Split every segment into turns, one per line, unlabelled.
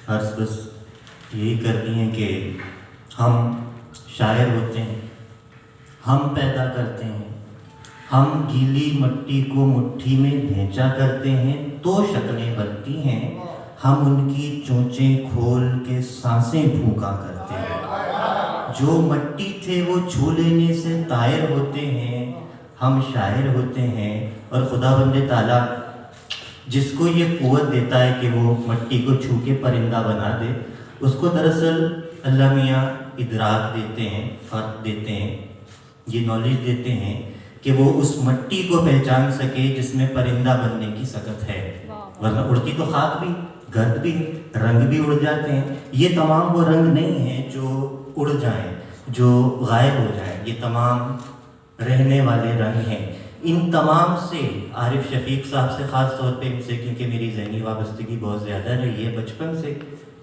عرض بس یہی کرتی ہیں کہ ہم شاعر ہوتے ہیں، ہم پیدا کرتے ہیں، ہم گیلی مٹی کو مٹھی میں بھینچا کرتے ہیں تو شکلیں بنتی ہیں، ہم ان کی چونچیں کھول کے سانسیں پھونکا کرتے ہیں۔ جو مٹی تھے وہ چھو لینے سے طائر ہوتے ہیں، ہم شاعر ہوتے ہیں۔ اور خدا بند تعالیٰ جس کو یہ قوت دیتا ہے کہ وہ مٹی کو چھو کے پرندہ بنا دے، اس کو دراصل اللہ میاں ادراک دیتے ہیں، فرق دیتے ہیں، یہ نالج دیتے ہیں کہ وہ اس مٹی کو پہچان سکے جس میں پرندہ بننے کی سکت ہے، ورنہ اڑتی تو خاک بھی، گرد بھی، رنگ بھی اڑ جاتے ہیں۔ یہ تمام وہ رنگ نہیں ہیں جو اڑ جائیں، جو غائب ہو جائیں، یہ تمام رہنے والے رنگ ہیں۔ ان تمام سے عارف شفیق صاحب سے خاص طور پہ ان سے کیونکہ میری ذہنی وابستگی بہت زیادہ رہی ہے، بچپن سے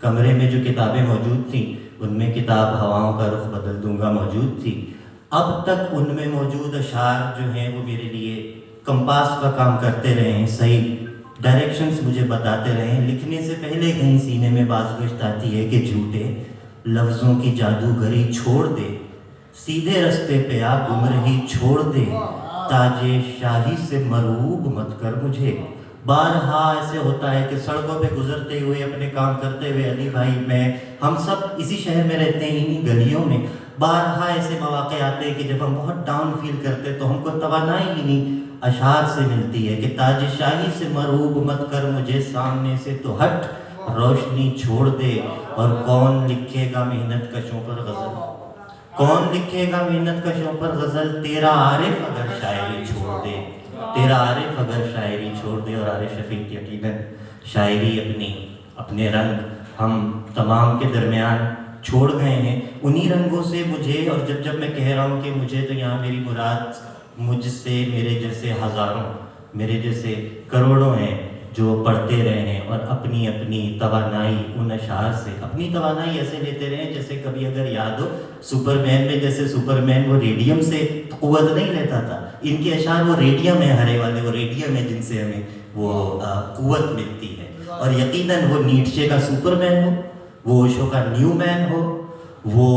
کمرے میں جو کتابیں موجود تھیں ان میں کتاب ہواؤں کا رخ بدل دوں گا موجود تھی۔ اب تک ان میں موجود اشعار جو ہیں وہ میرے لیے کمپاس کا کام کرتے رہے ہیں، صحیح ڈائریکشنز مجھے بتاتے رہے ہیں۔ لکھنے سے پہلے کہیں سینے میں بازگشت آتی ہے کہ جھوٹے لفظوں کی جادوگری چھوڑ دے، سیدھے رستے پہ آ گمرہی چھوڑ دے، تاج شاہی سے مرعوب مت کر مجھے۔ بارہا ایسے ہوتا ہے کہ سڑکوں پہ گزرتے ہوئے اپنے کام کرتے ہوئے علی بھائی میں ہم سب اسی شہر میں رہتے ہیں، انہی گلیوں میں، بارہا ایسے مواقع آتے ہیں کہ جب ہم بہت ڈاؤن فیل کرتے تو ہم کو توانائی انہی اشعار سے ملتی ہے کہ تاج شاہی سے مرعوب مت کر مجھے، سامنے سے تو ہٹ روشنی چھوڑ دے، اور کون لکھے گا محنت کشوں پر غزل، کون لکھے گا محنت کشوں پر غزل، تیرا عارف اگر شاعری چھوڑ دے، تیرا عارف اگر شاعری چھوڑ دے۔ اور عارف شفیق یقیناً شاعری اپنے رنگ ہم تمام کے درمیان چھوڑ گئے ہیں، انہی رنگوں سے مجھے، اور جب میں کہہ رہا ہوں کہ مجھے، تو یہاں میری مراد مجھ سے میرے جیسے ہزاروں، میرے جیسے کروڑوں ہیں جو پڑھتے رہے ہیں اور اپنی اپنی توانائی ان اشعار سے، اپنی توانائی ایسے لیتے رہے ہیں جیسے کبھی اگر یاد ہو سپر مین میں، جیسے سپر مین وہ ریڈیم سے قوت نہیں لیتا تھا، ان کے اشعار وہ ریڈیم ہے، ہرے والے وہ ریڈیم ہے جن سے ہمیں وہ قوت ملتی ہے۔ اور یقیناً وہ نیٹشے کا سپر مین ہو، وہ اوشو کا نیو مین ہو، وہ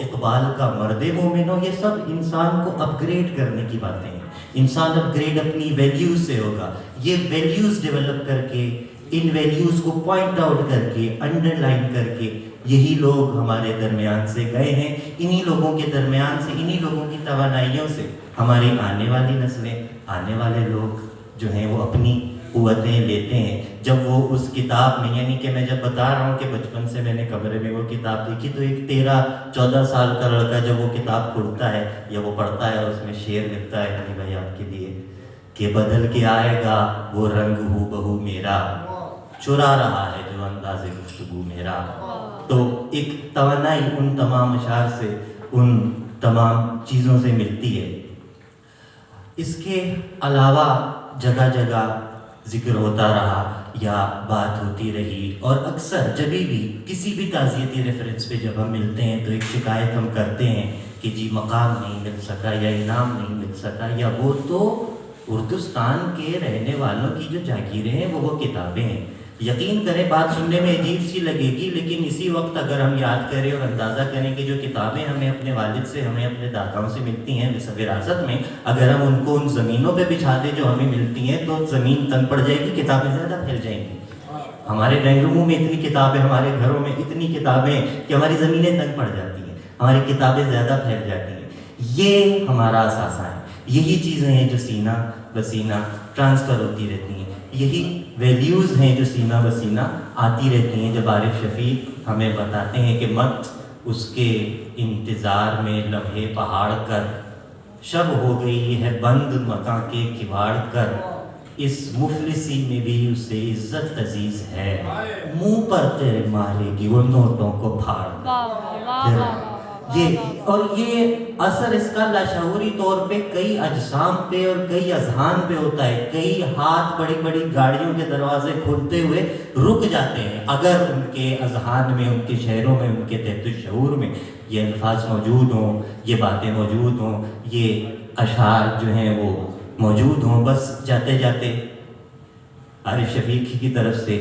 اقبال کا مرد مومن ہو، یہ سب انسان کو اپ گریڈ کرنے کی باتیں ہیں۔ انسان اپ گریڈ اپنی ویلیوز سے ہوگا، یہ ویلیوز ڈیولپ کر کے، ان ویلیوز کو پوائنٹ آؤٹ کر کے، انڈر لائن کر کے، یہی لوگ ہمارے درمیان سے گئے ہیں۔ انہی لوگوں کے درمیان سے، انہی لوگوں کی توانائیوں سے ہماری آنے والی نسلیں، آنے والے لوگ جو ہیں وہ اپنی قوتیں لیتے ہیں۔ جب وہ اس کتاب میں، یعنی کہ میں جب بتا رہا ہوں کہ بچپن سے میں نے کمرے میں وہ کتاب دیکھی، تو ایک 13-14 سال کا لڑکا جب وہ کتاب کھولتا ہے یا وہ پڑھتا ہے اور اس میں شعر لکھتا ہے علی بھائی آپ کے لیے کہ بدل کے آئے گا وہ رنگ ہو بہو میرا، چرا رہا ہے جو انداز گفتگو میرا۔ تو ایک توانائی ان تمام اشعار سے، ان تمام چیزوں سے ملتی ہے۔ اس کے علاوہ جگہ جگہ ذکر ہوتا رہا یا بات ہوتی رہی، اور اکثر جبھی بھی کسی بھی تعزیتی ریفرنس پہ جب ہم ملتے ہیں تو ایک شکایت ہم کرتے ہیں کہ جی مقام نہیں مل سکا، یا انعام نہیں مل سکا، یا وہ تو اردوستان کے رہنے والوں کی جو جاگیریں ہیں وہ کتابیں ہیں۔ یقین کریں بات سننے میں عجیب سی لگے گی، لیکن اسی وقت اگر ہم یاد کریں اور اندازہ کریں کہ جو کتابیں ہمیں اپنے والد سے، ہمیں اپنے داداؤں سے ملتی ہیں وراثت میں، اگر ہم ان کو ان زمینوں پہ بچھا دیں جو ہمیں ملتی ہیں تو زمین تنگ پڑ جائے گی، کتابیں زیادہ پھیل جائیں گی۔ ہمارے ڈرائنگ روموں میں اتنی کتابیں، ہمارے گھروں میں اتنی کتابیں کہ ہماری زمینیں تنگ پڑ جاتی ہیں، ہماری کتابیں زیادہ پھیل جاتی ہیں۔ یہ ہمارا اثاثہ ہے، یہی چیزیں ہیں جو سینہ بسینہ ٹرانسفر ہوتی رہتی ہیں، یہی ویلیوز ہیں جو سینہ بسینہ آتی رہتی ہیں۔ جب عارف شفیق ہمیں بتاتے ہیں کہ مت اس کے انتظار میں لمحے پہاڑ کر، شب ہو گئی ہے بند مکاں کے کواڑ کر، اس مفلسی میں بھی اسے عزت عزیز ہے، منہ پر تیرے مارے گی وہ نوٹوں کو پھاڑ۔ یہ اثر اس کا لاشعوری طور پہ کئی اجسام پہ اور کئی اذہان پہ ہوتا ہے۔ کئی ہاتھ بڑی بڑی گاڑیوں کے دروازے کھولتے ہوئے رک جاتے ہیں اگر ان کے اذہان میں، ان کے شہروں میں، ان کے تحت الشعور میں یہ الفاظ موجود ہوں، یہ باتیں موجود ہوں، یہ اشعار جو ہیں وہ موجود ہوں۔ بس جاتے جاتے عارف شفیق کی طرف سے